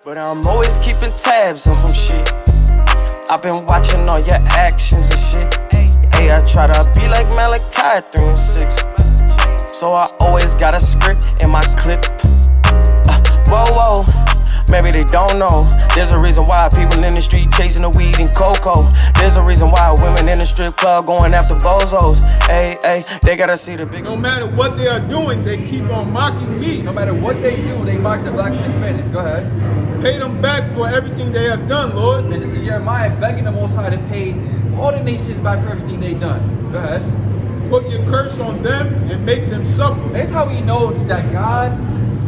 But I'm always keeping tabs on some shit. I've been watching all your actions and shit. Hey, I try to be like Malachi 3 and 6. So I always got a script in my clip. Whoa, maybe they don't know. There's a reason why people in the street chasing the weed and cocoa. There's a reason why women in the strip club going after bozos. Hey, they gotta see the big. No matter what they are doing, they keep on mocking me. No matter what they do, they mock the black and Hispanics. Go ahead. Pay them back for everything they have done, Lord. And this is Jeremiah begging the Most High to pay all the nations back for everything they've done. Go ahead. Put your curse on them and make them suffer. That's how we know that God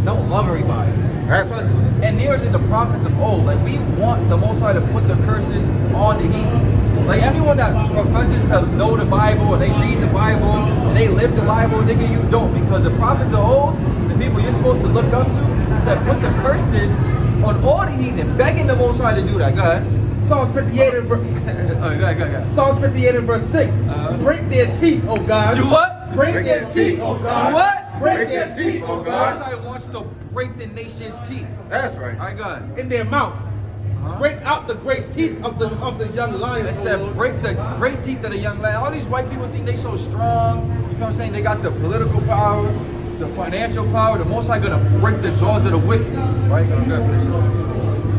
don't love everybody. That's right. And neither did the prophets of old. Like, we want the Most High to put the curses on the heathen. Like, everyone that professes to know the Bible, or they read the Bible, and they live the Bible, nigga, you don't. Because the prophets of old, the people you're supposed to look up to, said put the curses on all the heathen, begging the Most High to do that. Go ahead. Psalms 58 and verse. Go ahead. Psalms 58 and verse 6. Break their teeth, oh God. Do what? Break their teeth, oh God. Do what? Break their teeth, oh God. Most High wants to break the nation's teeth. That's right. All right, go ahead. In their mouth. Break out the great teeth of the young lions. They said break the great teeth of the young lion. All these white people think they so strong. You feel what I'm saying? They got the political power, the financial power. The Most High gonna break the jaws of the wicked. Right?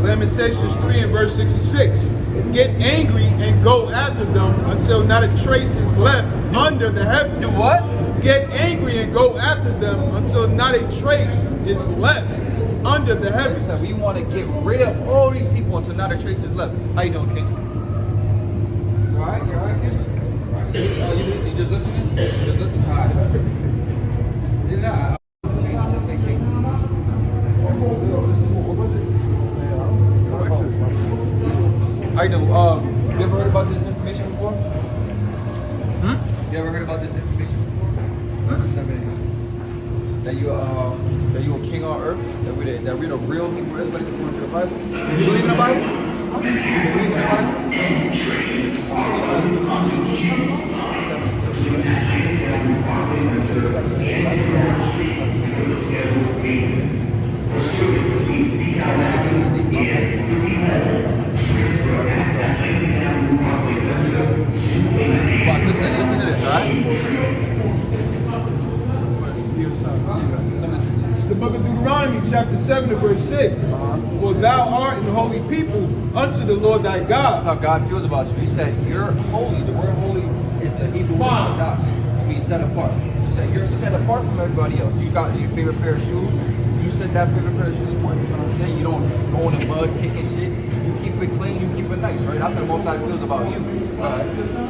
Lamentations 3 and verse 66. Get angry and go after them until not a trace is left under the heavens. Do what? Get angry and go after them until not a trace is left under the heavens. Listen, we want to get rid of all these people until not a trace is left. How you doing, King? You alright? You alright, King? Right. You just listening? You just listening? Alright. You know, I'll change this thing, King. What was it? I know. You ever heard about this information before? You ever heard about this information before? That you a king on earth? That we the real Hebrew Israelites according to the Bible? You believe in the Bible? You believe in the Watch, listen to this, alright? It's the book of Deuteronomy, chapter 7 and verse 6. For thou art an holy people unto the Lord thy God. That's how God feels about you. He said, you're holy. The word holy is the Hebrew word das. It means set apart. He said, you're set apart from everybody else. You got your favorite pair of shoes. You set that favorite pair of shoes apart. You know what I'm saying? You don't go in the mud kicking shit. You keep it clean. You keep it nice, right? That's how the Most High feels about you.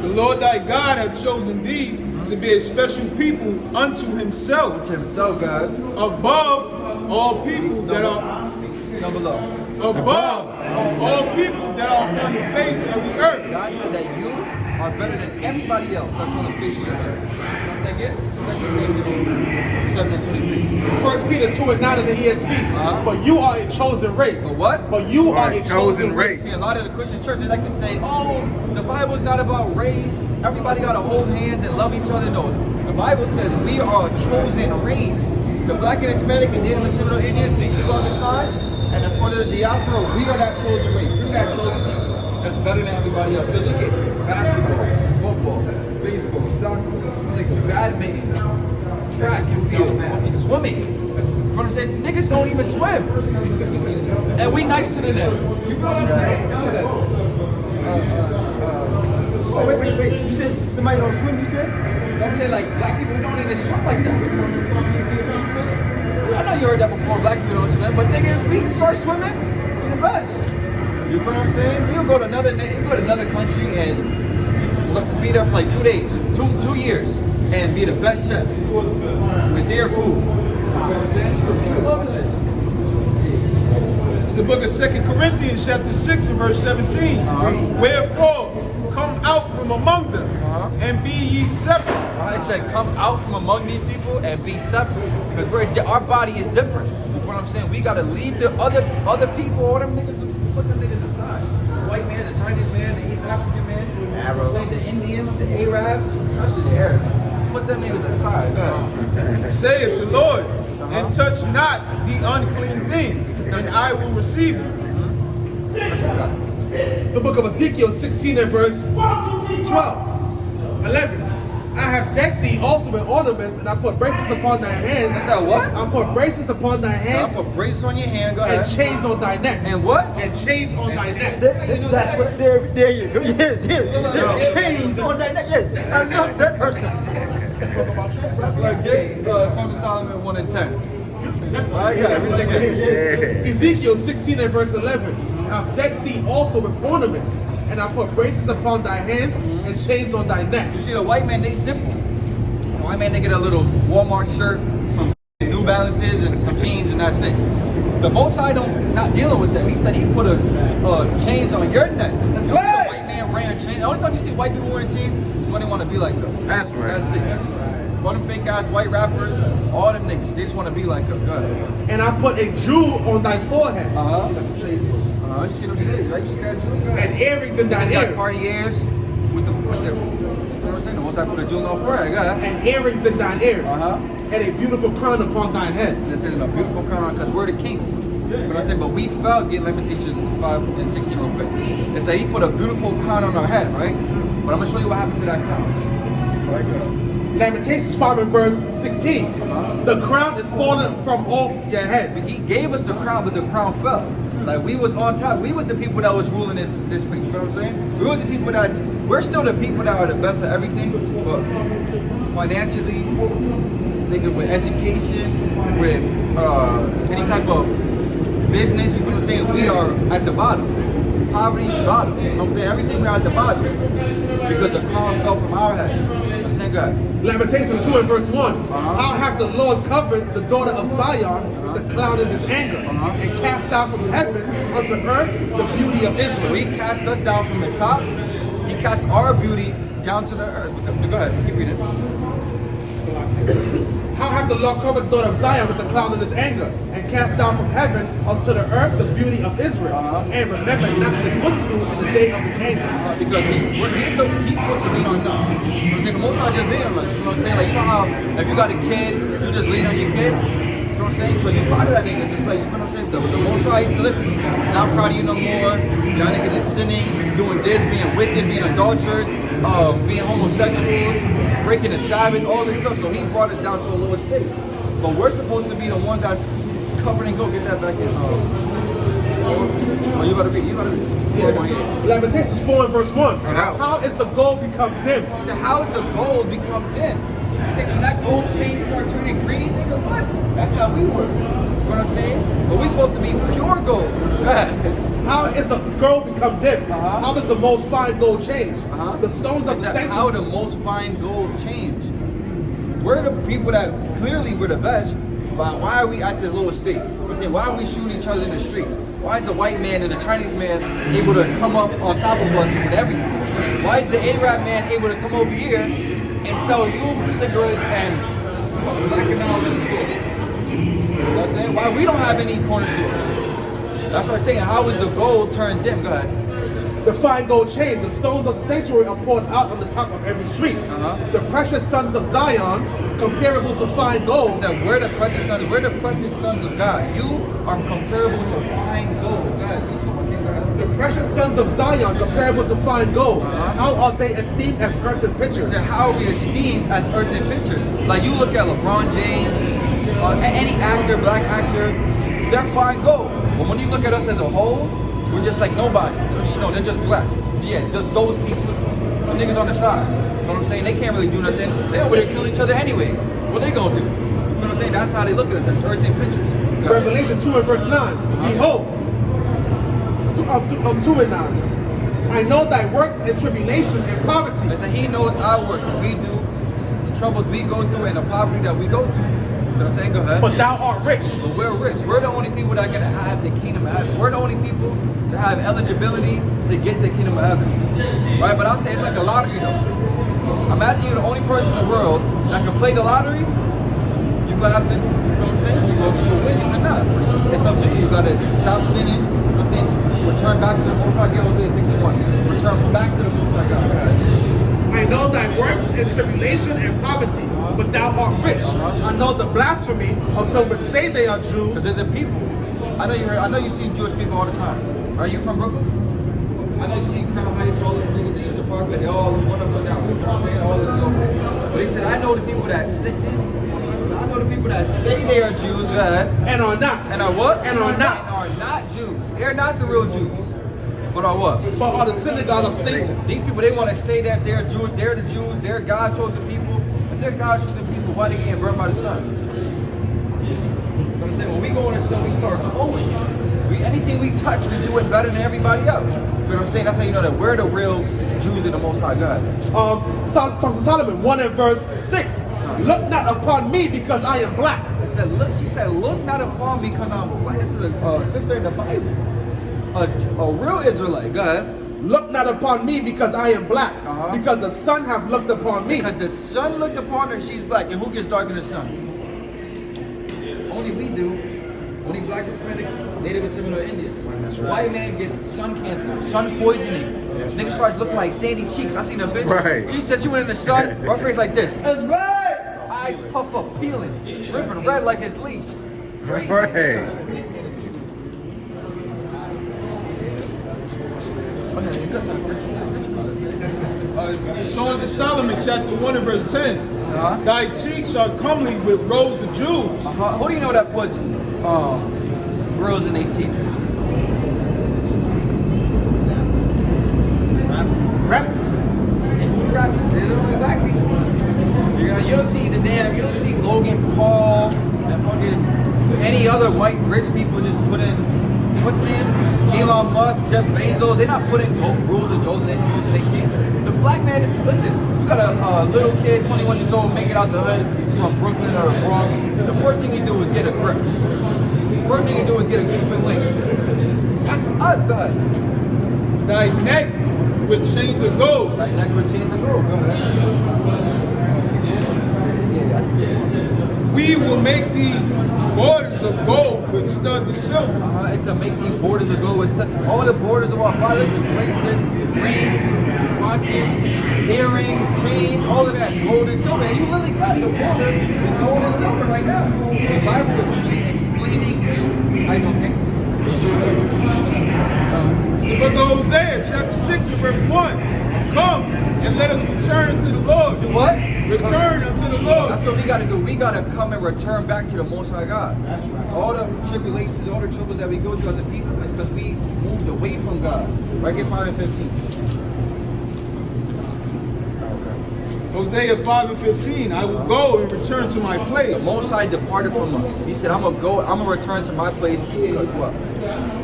The Lord thy God hath chosen thee to be a special people unto himself. Unto himself, God. Above all people that are down below. Above all people that are on the face of the earth. God said that you are better than everybody else that's on the face of the earth. Take it? 2 7 and 23. 1 Peter 2 and 9 in the ESV. But you are a chosen race. But what? But you are a chosen race. See, a lot of the Christian churches they like to say, oh, the Bible's not about race. Everybody got to hold hands and love each other. No, the Bible says we are a chosen race. The black and Hispanic and Native and Seminole Indians, these people on the side, and as part of the diaspora, we are that chosen race. We got chosen people that's better than everybody else. Because look at basketball, football, baseball, soccer, badminton, track and field, and swimming. You know what I'm saying? Niggas don't even swim. And we nicer than them. You know what I'm saying? Oh, wait. You said somebody don't swim, you said? I'm saying, like, black people don't even swim like that. I know you heard that before, black people don't swim, but nigga, we start swimming, we the best. You feel what I'm saying? You'll go to another country and be there for like 2 days, two years, and be the best chef with their food. You know what I'm saying? True love is it. It's the book of 2 Corinthians, chapter 6 and verse 17. Wherefore, come out from among them and be ye separate. I said, come out from among these people and be separate, because our body is different. You know what I'm saying? We gotta leave the other people, all them niggas, put them niggas aside. The white man, the Chinese man, the East African man, Arab, the Indians, the Arabs, especially the Arabs. Put them niggas aside. Saith the Lord, and touch not the unclean thing. and I will receive you. It's the book of Ezekiel 16 and verse 12. 11. I have decked thee also with ornaments, and I put bracelets upon thy hands. Is that what? I put bracelets upon thy I hands put braces on your hand. Go and ahead. chains on thy neck. And what? And chains on thy neck. That's what, there you go. Yes. There are chains on that neck. Yes, I love that person. Talk about true Like this, Song of Solomon 1 and 10. Right, yeah, everything is. Ezekiel 16 and verse 11. I have decked thee also with ornaments, and I put bracelets upon thy hands and chains on thy neck. You see, the white man, they simple. The white man, they get a little Walmart shirt, some New Balances, and some jeans, and that's it. The Most High not dealing with them. He said he put a chains on your neck. That's right. The white man wearing chains. The only time you see white people wearing chains is when they want to be like us. That's right. That's it. All them fake ass white rappers, all them niggas, they just want to be like us. Go ahead. And I put a jewel on thy forehead. Uh-huh. See them shades on. You see them shades, right? You see that jewel? And earrings in thine He's got ears. Cartiers with the you know what I'm saying? The Most High put a jewel on forehead. Go ahead. And earrings in thine ears. Uh-huh. And a beautiful crown upon thy head. This is a beautiful crown because we're the kings. But I said, but we fell, get Lamentations 5 and 16 real quick. They say he put a beautiful crown on our head, right? But I'm gonna show you what happened to that crown. Right there. Lamentations 5 and verse 16. The crown is fallen from off your head. He gave us the crown, but the crown fell. Like we was on top. We was the people that was ruling this place. You know what I'm saying? We was the people we're still the people that are the best at everything, but financially, thinking with education, with any type of business, you feel what I'm saying? We are at the bottom. Poverty, bottom. You know what I'm saying? Everything we're at the bottom. It's because the crown fell from our head. You know what I'm saying? Go ahead. Lamentations 2 and verse 1. How hath the Lord covered the daughter of Zion with the cloud in his anger, and cast down from heaven unto earth the beauty of So Israel. he cast us down from the top. He cast our beauty down to the earth. Go ahead, keep reading. How hath the Lord covered the daughter of Zion with the cloud in his anger, and cast down from heaven unto the earth the beauty of Israel, and remembered not his footstool in the day of his anger. Because he's supposed to lean on us. You know what I'm saying? The Most High just lean on us. You know what I'm saying? Like, you know how if you got a kid, you just lean on your kid? You know what I'm saying? Because you're proud of that nigga. Just like, you feel what I'm saying? The Most High used to listen. Not proud of you no more. Y'all niggas is sinning, doing this, being wicked, being adulterers, being homosexuals, breaking the Sabbath, all this stuff. So he brought us down to a lower state. But we're supposed to be the ones that's covered and go. Get that back in. Oh, you gotta read. You gotta read. Yeah. Lamentations 4 and verse 1. How? How is the gold become dim? He said, how is the gold become dim? He said, when that gold chain start turning green, nigga, what? That's how we were. You know what I'm saying? But we supposed to be pure gold. How is the gold become dim? How does the most fine gold change? The stones of He the said, how sanctuary. the most fine gold change? We're the people that clearly we're the best, but why are we at the lowest state? I'm saying, why are we shooting each other in the streets? Why is the white man and the Chinese man able to come up on top of us with everything? Why is the Arab man able to come over here and sell you cigarettes and black and miles in the store? You know what I'm saying? Why we don't have any corner stores? That's what I'm saying. How is the gold turned dim? Go ahead. The fine gold chain, the stones of the sanctuary are poured out on the top of every street. The precious sons of Zion, comparable to fine gold. He said, we're the precious sons. We're the precious sons of God. You are comparable to fine gold. God, you too, my king. Go ahead. The precious sons of Zion, comparable to fine gold. How are they esteemed as earthen He pictures? said, how are we esteemed as earthen pictures? Like you look at LeBron James, any actor, black actor, they're fine gold. But when you look at us as a whole, we're just like nobody. You know, they're just black. Yeah, just those people. The niggas on the side. You know what I'm saying? They can't really do nothing. They over there kill each other anyway. What they gonna do? You know what I'm saying? That's how they look at us as earthen pictures. Revelation 2 and verse 9. Behold, 2 and 9. I know thy works and tribulation and poverty. They say he knows our works, what we do, the troubles we go through, and the poverty that we go through. You know what I'm saying? Go ahead. But thou art rich. But we're rich. We're the only people that are gonna have the kingdom of heaven. We're the only people that have eligibility to get the kingdom of heaven. Right? But I'll say it's like a lottery though. Imagine you're the only person in the world that can play the lottery. You're gonna have to, you know what I'm saying? You can win, you cannot. It's up to you. You gotta stop sinning. You know what I'm saying? Return back to the Most High. Get Hosea 61. Return back to the Most High God. I know thy works and tribulation and poverty, but thou art rich. I know the blasphemy of them which say they are Because Jews there's a people I know you see Jewish people all the time. Are you from Brooklyn? I know you see Crown Heights, all the niggas at Eastern Park, but they all run up and down. You know what I'm saying? All of them. But he said, I know the people that say they are Jews, God. And are not. And are what? And are not. And are not Jews. They're not the real Jews. But are what? But are the synagogue of Satan. These people, they want to say that they're Jews, they're the Jews, they're God's chosen people. If they're God's chosen people, why they getting burned by the sun? You know what I'm saying? When we go in the sun, we start glowing. Anything we touch, we do it better than everybody else. You know what I'm saying? That's how you know that we're the real Jews of the Most High God. Songs of Solomon 1 and verse 6. Look not upon me because I am black. She said, look not upon me because I'm black. This is a sister in the Bible. A real Israelite. Go ahead. Look not upon me because I am black. Because the sun have looked upon me. Because the sun looked upon her, she's black. And who gets dark in the sun? Only we do. Only black Hispanics, Native and Seminole Indians. White man gets sun cancer, sun poisoning. Nigga starts looking like Sandy Cheeks. I seen a bitch. Right. She said she went in the sun, her face like this. That's right. Eyes puff up, peeling, dripping red like his leash. Crazy. Right. Songs of Solomon, chapter 1 and verse 10. Thy cheeks are comely with rows of jewels. Who do you know that puts girls in their teeth? Rappers. There's only black people. You don't see you don't see Logan Paul and fucking any other white rich people just put in, what's his name? Elon Musk, Jeff Bezos. They're not putting rules of Joseph and Jews in their teeth. The black man, listen, you got a little kid, 21 years old, make it out the hood from Brooklyn or Bronx. The first thing you do is get a grip. First thing you do is get a Cuban link. That's us, guys. Thy neck with chains of gold. Thy neck with chains of gold. Go ahead. We will make thee borders of gold with studs of silver. It's to make these borders of gold with stuff. All the borders of our body, listen, bracelets, rings, watches, earrings, chains, all of that is gold and silver. And you literally got the border with gold and silver right now. The Bible is really explaining you. I don't think. It's the book of Hosea, chapter 6 and verse 1. Come and let us return unto the Lord. Do what? Return unto the Lord. That's what we got to do. We got to come and return back to the Most High God. That's right. All the tribulations, all the troubles that we go through as a people is because we moved away from God. Right here, 5 and 15. Hosea 5 and 15. I will go and return to my place. The Most High departed from us. He said, I'm going to return to my place. Because what?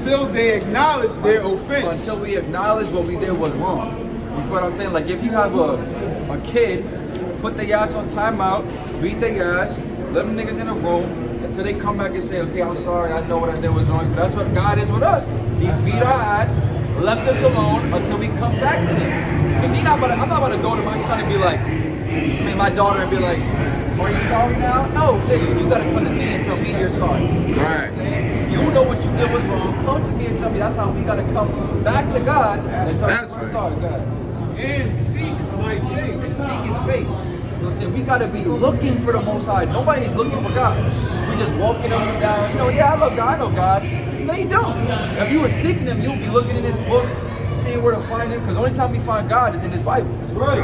Till they acknowledge their offense. Until we acknowledge what we did was wrong. You feel what I'm saying? Like if you have a kid, put the ass on timeout, beat the ass, let them niggas in a room until they come back and say, okay, I'm sorry, I know what I did was wrong. But that's what God is with us. He beat our ass, left us alone until we come back to him. Because I'm not about to go to my son and be like, my daughter and be like, are you sorry now? No, nigga, you gotta come to me and tell me you're sorry. Right. You know what you did was wrong. Come to me and tell me. That's how we gotta come back to God and tell That's you we're right. sorry, God. And seek my face. Seek his face. You know what I'm saying? We gotta be looking for the Most High. Nobody's looking for God. We just walking up and down. You know, yeah, I love God. I know God. No, you don't. If you were seeking him, you'll be looking in his book, seeing where to find him. Because the only time we find God is in this Bible. That's right.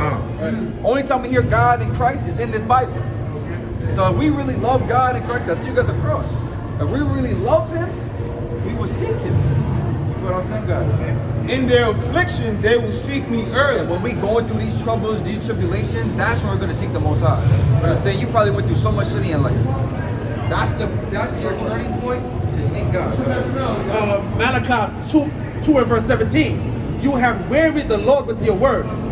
Only time we hear God in Christ is in this Bible. So if we really love God and Christ, because you got the cross. If we really love him, we will seek him. You feel what I'm saying, God? In their affliction, they will seek me early. And when we going through these troubles, these tribulations, that's when we're going to seek the Most High. You know what I'm saying? You probably went through so much shit in your life. That's your turning point to seek God. Malachi 2 and verse 17. You have wearied the Lord with your words.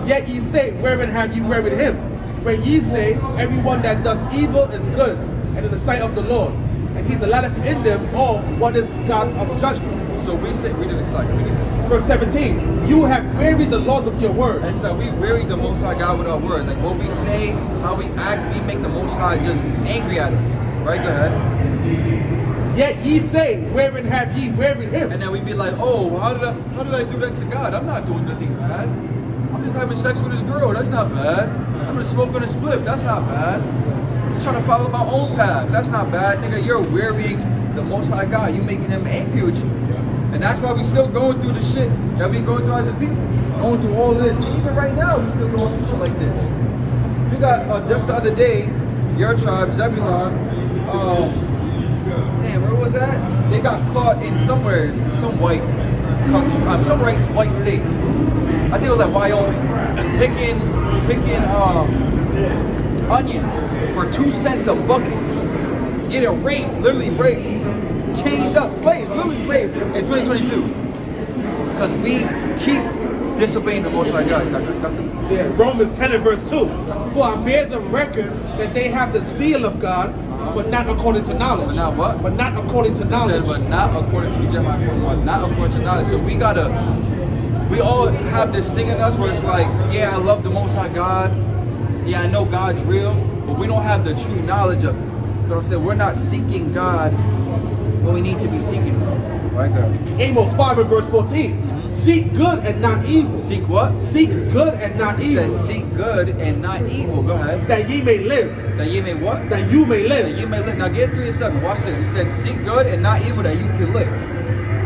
Yet ye say, wherein have you wearied him? When ye say, everyone that does evil is good, and in the sight of the Lord, and he delighteth in them all what is God of judgment. So we say, read it like Verse 17, you have wearied the Lord with your words. and so we weary the Most High God with our words. Like what we say, how we act, we make the Most High just angry at us. Right, go ahead. Yet ye say, wherein have ye wearied him? And then we be like, oh, how did I do that to God? I'm not doing nothing bad. I'm just having sex with this girl. That's not bad. I'm just smoking a spliff. That's not bad. I'm just trying to follow my own path. That's not bad, nigga. You're wearying the Most High God. You making him angry with you. And that's why we still going through the shit that we going through as a people. Going through all of this. Even right now, we still going through shit like this. We got, just the other day, your tribe, Zebulon, damn, where was that? They got caught in somewhere, some white country, some white state. I think it was like Wyoming. Picking onions for 2 cents a bucket. Getting raped, literally raped. Chained up, slaves, literally slaves in 2022. Because we keep disobeying the Most High God. That's it. Yeah, Romans 10 and verse 2. For I bear them record that they have the zeal of God, but not according to knowledge. But not what? But not according to knowledge. It said, but not according to Jeremiah 41. Not according to knowledge. So we all have this thing in us where it's like, yeah, I love the Most High God. Yeah, I know God's real. But we don't have the true knowledge of it. So I'm saying we're not seeking God when we need to be seeking Him. Right, God? Amos 5 and verse 14. Seek good and not evil. Seek what? Seek good and not It evil. says seek good and not evil. Go ahead. That ye may live. That ye may what? That you may That live. you may live. Now get 3 and 7. Watch this. It said seek good and not evil that you can live.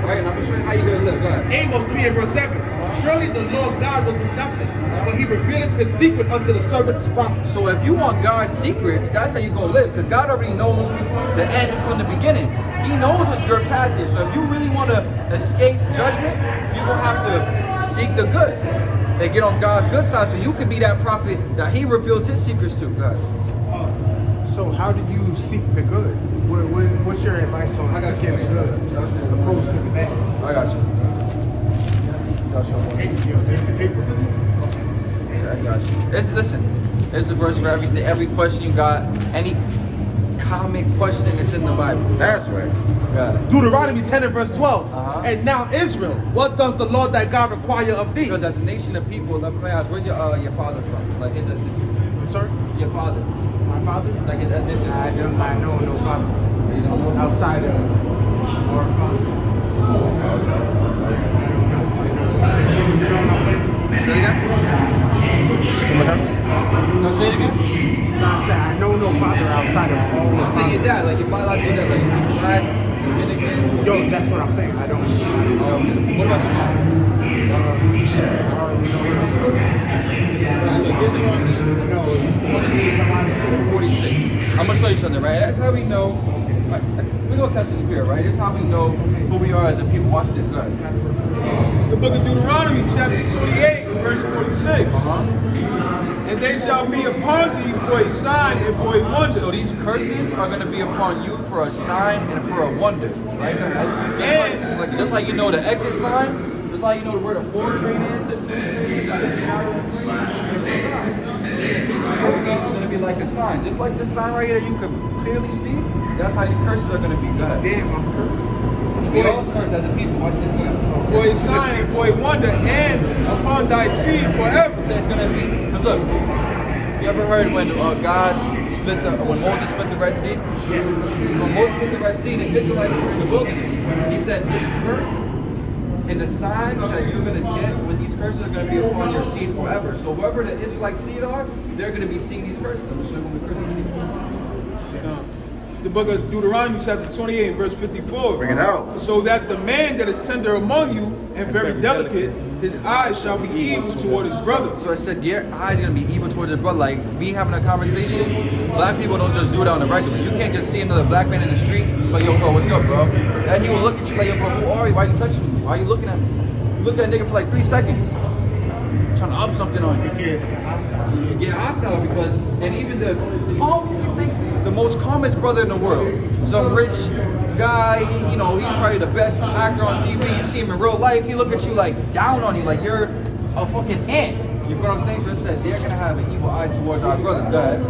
Right? And I'm going to show you how you're going to live. Go ahead. Amos 3 and verse 7. Surely the Lord God will do nothing, but he revealeth his secret unto the servants his prophets. So if you want God's secrets, that's how you're going to live. Because God already knows the end from the beginning. He knows what your path is. So if you really want to escape judgment, you're going to have to seek the good and get on God's good side so you can be that prophet that he reveals his secrets to. God. So how do you seek the good? What's your advice on seeking the good? Opposed to the bad? I got you. Hey, yo, there's a paper for this? Yeah, I got you. Listen, there's a verse for every question you got. Any comic question that's in the Bible. That's right. Got it. Deuteronomy 10 and verse 12. And now Israel, what does the Lord thy God require of thee? Because as a nation of people, let me ask, where's your father from? Like his ethnicity? I'm sorry? Your father. My father? Like his ethnicity? I know no father. You don't know? Outside of our father. Say it again? One more time? No, say it again? No, I said I know no father outside of all the Say your dad, like your biological dad, like your black, Dominican. Yo, that's what I'm saying. I don't. What about your mom? No, 46. I'm gonna show you something, right? That's how we know. We're gonna test the spirit, right? That's how we know who we are as a people. Watch this, go ahead. It's the book of Deuteronomy, chapter 28, verse 46. And they shall be upon thee for a sign and for a wonder. So these curses are gonna be upon you for a sign and for a wonder, right? Just like you know the exit sign, just like you know where the forward train is, the two train is like a sign. These curses are gonna be like a sign, just like this sign right here that you can clearly see. That's how these curses are gonna be. Go ahead. Damn, I'm cursed. We all cursed as a people. Watch this. Go ahead. For a sign and for a wonder, and upon thy seed forever. So it's gonna be. Cause look, you ever heard when when Moses split the Red Sea? When Moses split the Red Sea, the Israelites were in the wilderness. He said, "This curse and the signs that you're gonna get with these curses are gonna be upon your seed forever." So whoever the Israelite seed are, they're gonna be seeing these curses. I'm gonna show you when the curses are. It's the book of Deuteronomy, chapter 28, verse 54. Bring it out. So that the man that is tender among you and very delicate, his eyes shall be evil toward his brother. So I said, your eyes are gonna be evil towards your brother. Like me having a conversation, black people don't just do it on the regular. You can't just see another black man in the street, like, yo, bro, what's up, bro? And he will look at you like, yo, bro, who are you? Why are you touching me? Why are you looking at me? You look at that nigga for like 3 seconds, trying to up something on you. You get hostile because, and even you can think the most calmest brother in the world, some rich guy, he's probably the best actor on TV. You see him in real life, he look at you like down on you, like you're a fucking ant. You feel what I'm saying? So it said they're gonna have an evil eye towards our brothers. Go ahead.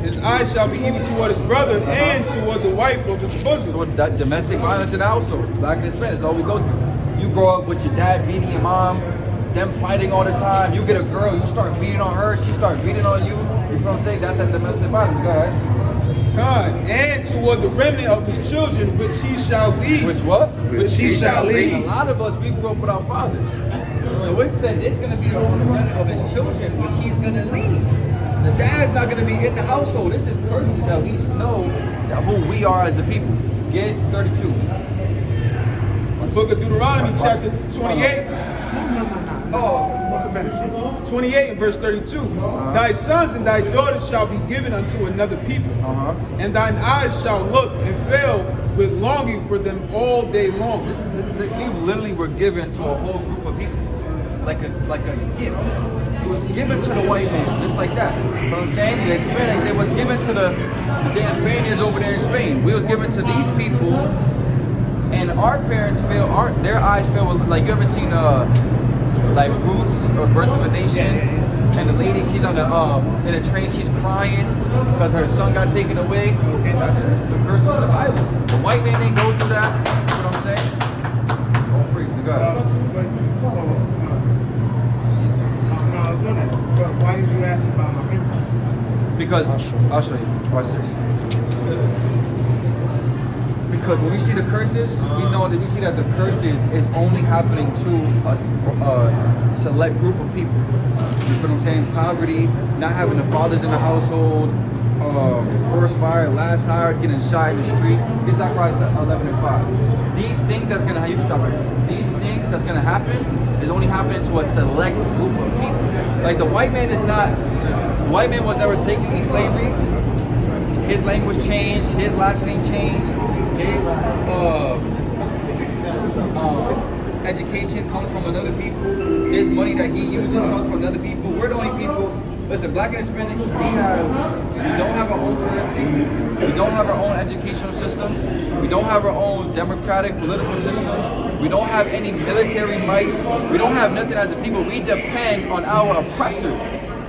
His eyes shall be evil toward his brother and toward the wife of his bosom. So that domestic violence in the household, black and Hispanic, is all we go through. You grow up with your dad beating your mom, them fighting all the time. You get a girl, you start beating on her, she starts beating on you. You feel what I'm saying? That's that domestic violence. Go ahead. God, and toward the remnant of his children, which he shall lead. Which what? Which he shall lead. A lot of us, we grew up with our fathers. So it said there's going to be a remnant of his children, which he's going to leave. The dad's not going to be in the household. This is curses that we know that who we are as a people. Get 32. Book of Deuteronomy, chapter 28. Oh, 28 and verse 32. Thy sons and thy daughters shall be given unto another people, and thine eyes shall look and fail with longing for them all day long. this is we literally were given to a whole group of people, like a gift. It was given to the white man, just like that. You know what I'm saying? The Hispanics, it was given to the Spaniards over there in Spain. We was given to these people, and our parents feel their eyes feel like, you ever seen like Roots or Birth of a Nation, and the lady, she's on the in a train, she's crying because her son got taken away. That's the curse of the Bible. The white man didn't go through that. You know what I'm saying? Oh, praise to God. No, I was wondering, but why did you ask about my parents? Because I'll show you. Watch this. Because when we see the curses, we know that we see that the curses is only happening to a select group of people. You feel what I'm saying? Poverty, not having the fathers in the household, first fire, last hire, getting shot in the street. These are Christ 11 and 5. These things that's gonna These things that's gonna happen is only happening to a select group of people. Like the white man is not. The white man was never taken in slavery. His language changed, his last name changed, his education comes from another people, his money that he uses comes from another people. We're the only people, listen, black and Hispanics, we don't have our own currency, we don't have our own educational systems, we don't have our own democratic political systems, we don't have any military might, we don't have nothing as a people. We depend on our oppressors,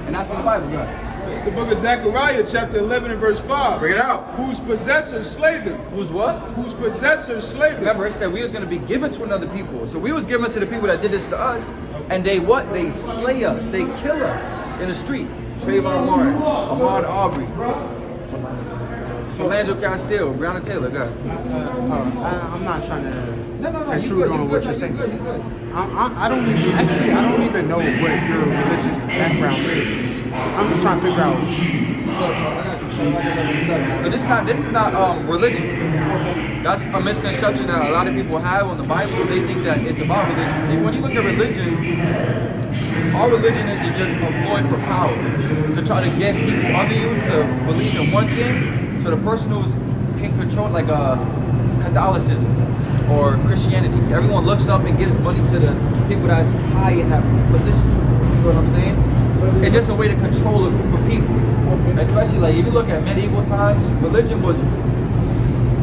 and that's in the Bible, guys. It's the book of Zechariah, chapter 11 and verse 5. Bring it out. Whose possessors slay them. Who's what? Whose possessors slay them. Remember, it said we was going to be given to another people. So we was given to the people that did this to us, and they what? They slay us. They kill us in the street. Trayvon Martin, Ahmaud Arbery, Philando Castile, Breonna Taylor. Go ahead. I'm not trying to No, intrude on what you're saying. I don't even know what your religious background is. I'm just trying to figure out. But this is not religion. That's a misconception that a lot of people have on the Bible. They think that it's about religion. And when you look at religion, our religion is just employed for power, to try to get people under you to believe in one thing, so the person who's can control, like Catholicism or Christianity. Everyone looks up and gives money to the people that's high in that position. You feel what I'm saying? It's just a way to control a group of people. Especially like if you look at medieval times, religion was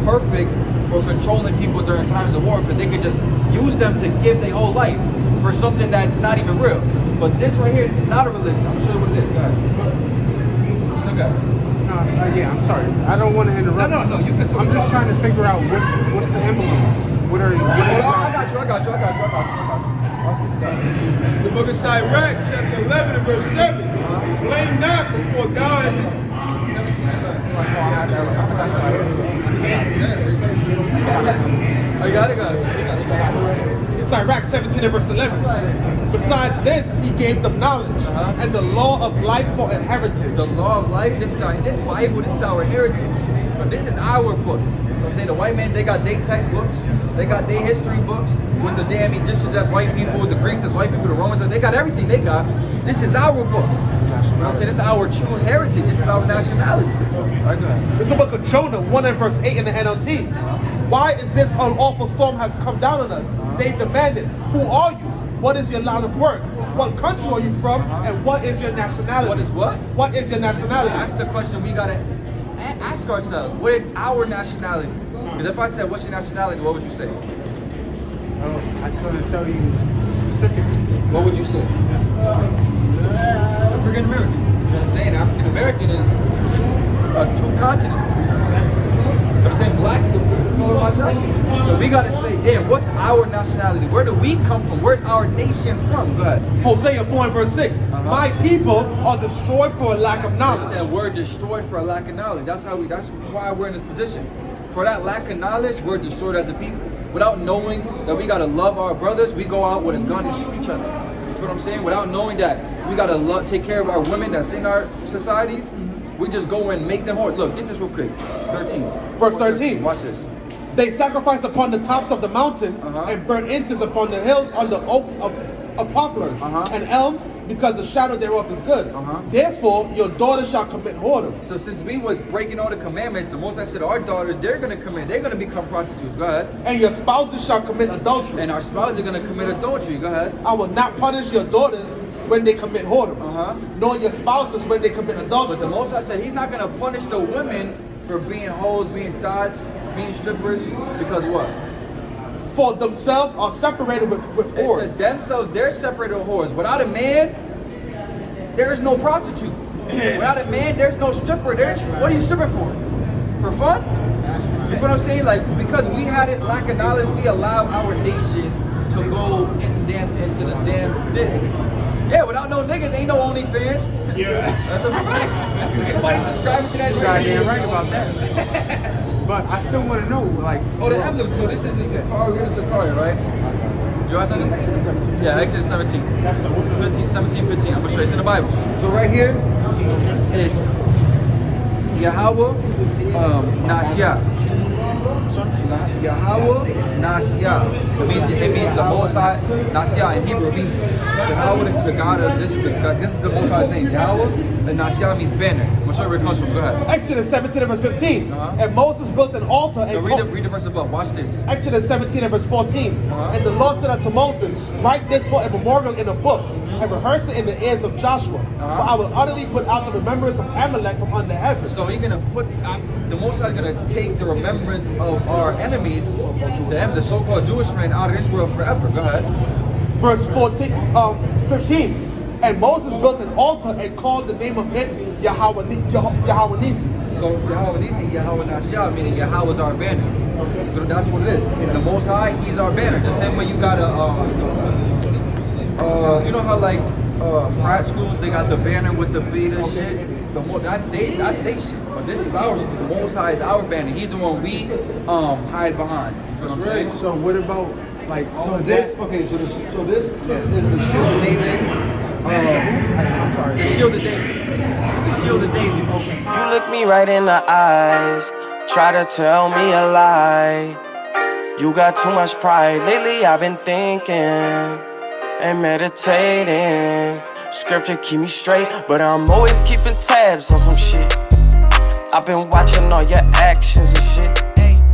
perfect for controlling people during times of war, because they could just use them to give their whole life for something that's not even real. But this right here, this is not a religion. I'm gonna show you what it is, guys. Okay. Yeah, I'm sorry. I don't want to interrupt. No, you can. I'm just trying to figure out what's the emblems. What are I got you. It's the book of Sirach, chapter 11 and verse 7. Blame not before thou hast I got it. It's Iraq 17 and verse 11. Besides this, he gave them knowledge and the law of life for inheritance. The law of life, this Bible, this is our heritage. But this is our book. You know what I'm saying? The white man, they got their textbooks, they got their history books. When the damn Egyptians as white people, the Greeks as white people, the Romans, they got everything they got. This is our book. You know what I'm saying? This is our true heritage. This is our nationality. It's the book of Jonah 1 and verse 8 in the NLT. Why is this unlawful storm has come down on us? They demanded, who are you? What is your line of work? What country are you from? And what is your nationality? What is what? What is your nationality? That's the question we gotta ask ourselves. What is our nationality? Because if I said, what's your nationality, what would you say? I couldn't tell you specifically. What would you say? African American. You know what I'm saying? African American is two continents. But I'm saying black is the color of my child. So we gotta say, damn, what's our nationality? Where do we come from? Where's our nation from? Go ahead. Hosea 4 and verse 6. My people are destroyed for a lack of It knowledge. said we're destroyed for a lack of knowledge. That's why we're in this position. For that lack of knowledge, we're destroyed as a people. Without knowing that we gotta love our brothers, we go out with a gun and shoot each other. You feel what I'm saying? Without knowing that we gotta take care of our women that's in our societies, we just go and make them hard. Look, get this real quick. 13. Verse 13. Watch this. They sacrifice upon the tops of the mountains and burn incense upon the hills on the oaks of poplars and elms, because the shadow thereof is good. Therefore, your daughters shall commit whoredom. So since we was breaking all the commandments, the Most High said our daughters, they're going to commit, they're going to become prostitutes. Go ahead. And your spouses shall commit adultery. And our spouses are going to commit adultery. Go ahead. I will not punish your daughters when they commit whoredom, nor your spouses when they commit adultery. But the Most High said he's not going to punish the women for being hoes, being thoughts, being strippers, because what? For themselves are separated with whores. It says themselves, they're separated with whores. Without a man, there is no prostitute. Without a man, there's no stripper. What are you stripping for? For fun? That's right. You know what I'm saying? Like, because we had this lack of knowledge, we allow our nation to go into the damn thing. Yeah, without no niggas, ain't no OnlyFans. Yeah. That's a fact. Nobody subscribing to that shit. Goddamn right about that. But I still want to know, like. Oh, the emblem. So this is the Sakari, here's the Sakari, right? You got something? Exodus 17. Yeah, Exodus 17. That's the 15, 17, 15. I'm gonna show you. It's in the Bible. So right here is Yahweh Nasya. Yahweh Nasya. It means the Most High. Nasya in Hebrew means Yahweh is the God of this is the Most High thing. Yahweh and Nasya means banner. I'm gonna show you where it comes from. Go ahead. Exodus 17 and verse 15. And Moses built an altar and Read the verse above. Watch this. Exodus 17 and verse 14. And the Lord said unto Moses, write this for a memorial in a book, and rehearse it in the ears of Joshua. For I will utterly put out the remembrance of Amalek from under heaven. So he's gonna put the Most High is gonna take the remembrance of our enemies, them, the so-called Jewish men, out of this world forever. Go ahead. Verse 15. And Moses built an altar and called the name of it Yahweh Nisi. So Yahweh Nisi, Yahweh Nasya, meaning Yahweh is our banner. So that's what it is. And the Most High, He's our banner. The same way you got you know how like frat schools, they got the banner with the beta shit. That's they shit. But this is ours. The Most High is our banner. He's the one we hide behind. You know what I'm saying? So what about like So this is the shield of David. I'm sorry. The shield of David. The shield of David. You look me right in the eyes, try to tell me a lie. You got too much pride. Lately I've been thinking and meditating. Scripture keep me straight, but I'm always keeping tabs on some shit. I've been watching all your actions and shit.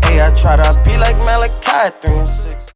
Hey, I try to be like Malachi 3 and 6.